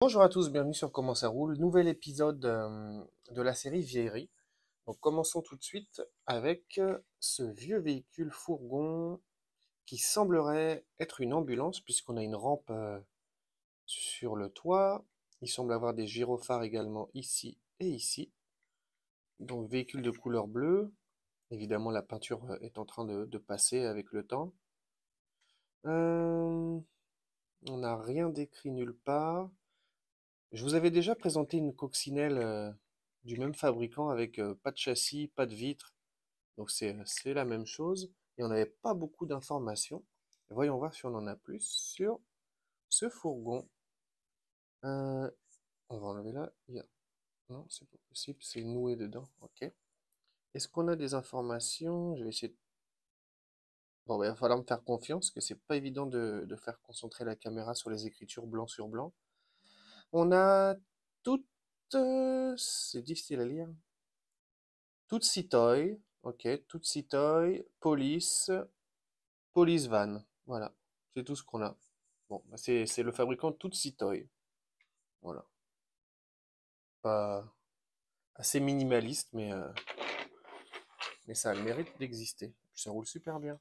Bonjour à tous, bienvenue sur Comment ça roule, nouvel épisode de la série Vieillerie. Donc commençons tout de suite avec ce vieux véhicule fourgon qui semblerait être une ambulance puisqu'on a une rampe sur le toit. Il semble avoir des gyrophares également ici et ici. Donc véhicule de couleur bleue. Évidemment la peinture est en train de passer avec le temps. Euh, on n'a rien décrit nulle part. Je vous avais déjà présenté une coccinelle du même fabricant avec pas de châssis, pas de vitres. Donc c'est la même chose. Et on n'avait pas beaucoup d'informations. Voyons voir si on en a plus sur ce fourgon. Euh, on va enlever là. Non, c'est pas possible, c'est noué dedans. Ok. Est-ce qu'on a des informations? Je vais essayer. Bon, bah, il va falloir me faire confiance, parce que c'est pas évident de faire concentrer la caméra sur les écritures blanc sur blanc. On a toutes. C'est difficile à lire. Tutsi Toy, ok, Tutsi Toy, Police Van, voilà, c'est tout ce qu'on a. Bon, bah, c'est le fabricant Tutsi Toy, voilà. Pas assez minimaliste, mais ça a le mérite d'exister. Puis ça roule super bien.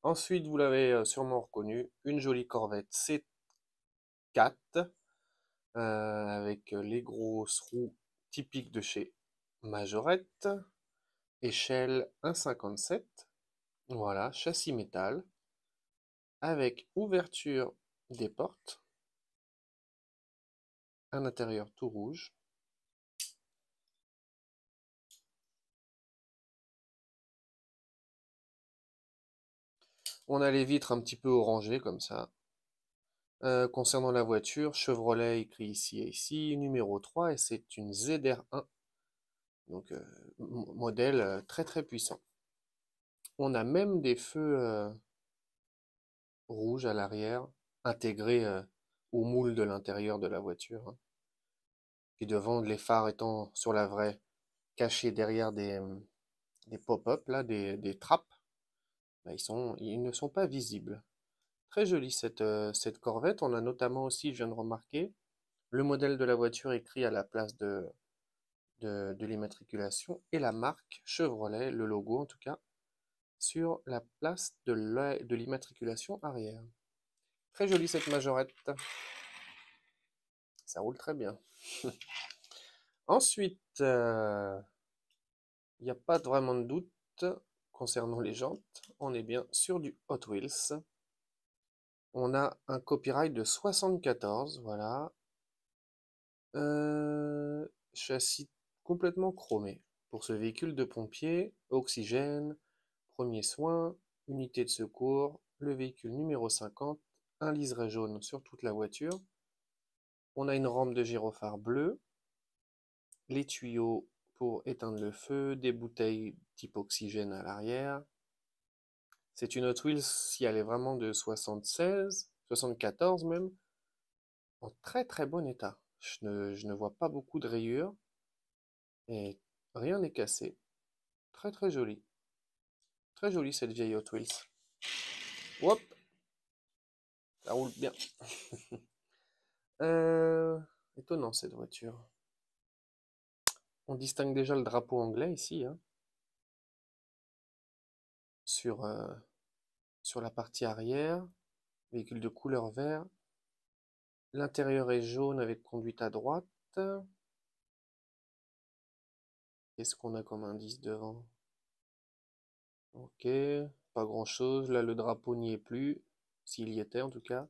Ensuite, vous l'avez sûrement reconnu, une jolie Corvette C4 avec les grosses roues typiques de chez Majorette, échelle 1,57, voilà, châssis métal, avec ouverture des portes, un intérieur tout rouge. On a les vitres un petit peu orangées comme ça. Concernant la voiture, Chevrolet écrit ici et ici, numéro 3, et c'est une ZR1, donc modèle très très puissant. On a même des feux rouges à l'arrière, intégrés au moule de l'intérieur de la voiture, hein. Puis devant, les phares étant sur la vraie, cachés derrière des pop-up, là, des trappes, bah, ils ne sont pas visibles. Très jolie cette Corvette. On a notamment aussi, je viens de remarquer, le modèle de la voiture écrit à la place de l'immatriculation et la marque Chevrolet, le logo en tout cas, sur la place de l'immatriculation arrière. Très jolie cette majorette. Ça roule très bien. Ensuite, il n'y a pas vraiment de doute concernant les jantes. On est bien sur du Hot Wheels. On a un copyright de 74, voilà. Châssis complètement chromé. Pour ce véhicule de pompier, oxygène, premier soin, unité de secours, le véhicule numéro 50, un liseré jaune sur toute la voiture. On a une rampe de gyrophare bleue, les tuyaux pour éteindre le feu, des bouteilles type oxygène à l'arrière. C'est une Hot Wheels si elle est vraiment de 76, 74 même, en très très bon état. Je ne vois pas beaucoup de rayures et rien n'est cassé. Très très joli. Très jolie cette vieille Hot Wheels. Hop, ça roule bien. Euh, Étonnant cette voiture. On distingue déjà le drapeau anglais ici, hein, sur, sur la partie arrière. Véhicule de couleur vert. L'intérieur est jaune avec conduite à droite. Qu'est-ce qu'on a comme indice devant? Ok, pas grand-chose. Là, le drapeau n'y est plus. S'il y était en tout cas.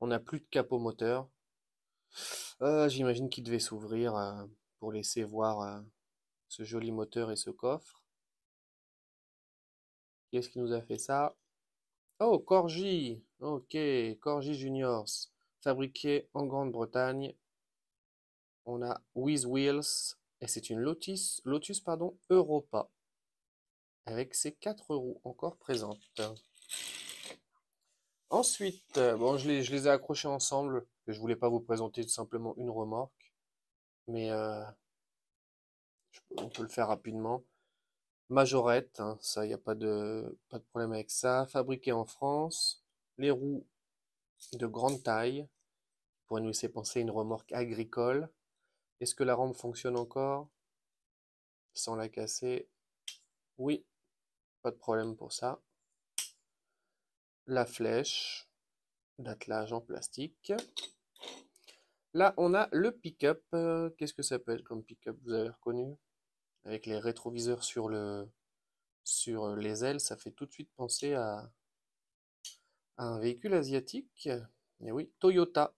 On n'a plus de capot moteur. J'imagine qu'il devait s'ouvrir pour laisser voir ce joli moteur et ce coffre. Qui est-ce qui nous a fait ça? Oh, Corgi! Ok, Corgi Juniors. Fabriqué en Grande-Bretagne. On a With Wheels. Et c'est une Lotus pardon, Europa. Avec ses 4 roues encore présentes. Ensuite, bon, je les ai accrochés ensemble. Je voulais pas vous présenter simplement une remorque. Mais on peut le faire rapidement. Majorette, hein, ça, il n'y a pas de problème avec ça. Fabriqué en France. Les roues de grande taille pourrait nous laisser penser à une remorque agricole. Est-ce que la rampe fonctionne encore sans la casser? Oui, pas de problème pour ça. La flèche d'attelage en plastique. Là, on a le pick-up. Qu'est-ce que ça peut être comme pick-up? Vous avez reconnu? Avec les rétroviseurs sur les ailes, ça fait tout de suite penser à un véhicule asiatique. Et oui, Toyota.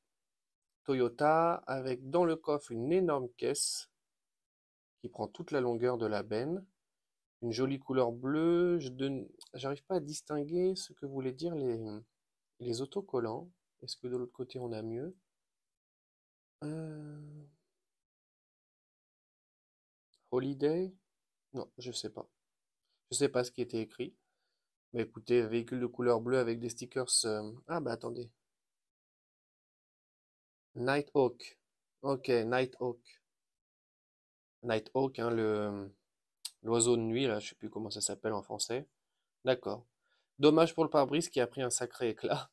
Toyota avec dans le coffre une énorme caisse qui prend toute la longueur de la benne. Une jolie couleur bleue. J'arrive pas à distinguer ce que voulaient dire les autocollants. Est-ce que de l'autre côté on a mieux? Euh, Holiday? Non, je sais pas. Je sais pas ce qui était écrit. Mais écoutez, véhicule de couleur bleue avec des stickers. Ah bah attendez. Nighthawk. Ok, Nighthawk. Nighthawk, hein, l'oiseau de nuit, là, je sais plus comment ça s'appelle en français. D'accord. Dommage pour le pare-brise qui a pris un sacré éclat.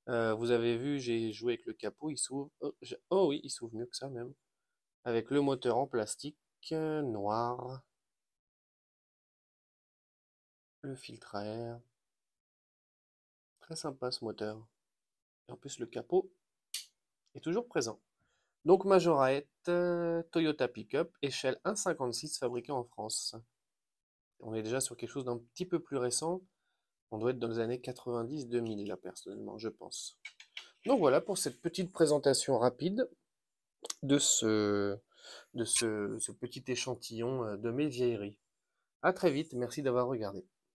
Vous avez vu, j'ai joué avec le capot, il s'ouvre. Oh, oh oui, il s'ouvre mieux que ça même. Avec le moteur en plastique noir, le filtre à air. Très sympa ce moteur. Et en plus, le capot est toujours présent. Donc Majorette, Toyota Pickup, échelle 1,56 fabriquée en France. On est déjà sur quelque chose d'un petit peu plus récent. On doit être dans les années 90-2000 là personnellement, je pense. Donc voilà pour cette petite présentation rapide de ce petit échantillon de mes vieilleries. À très vite, merci d'avoir regardé.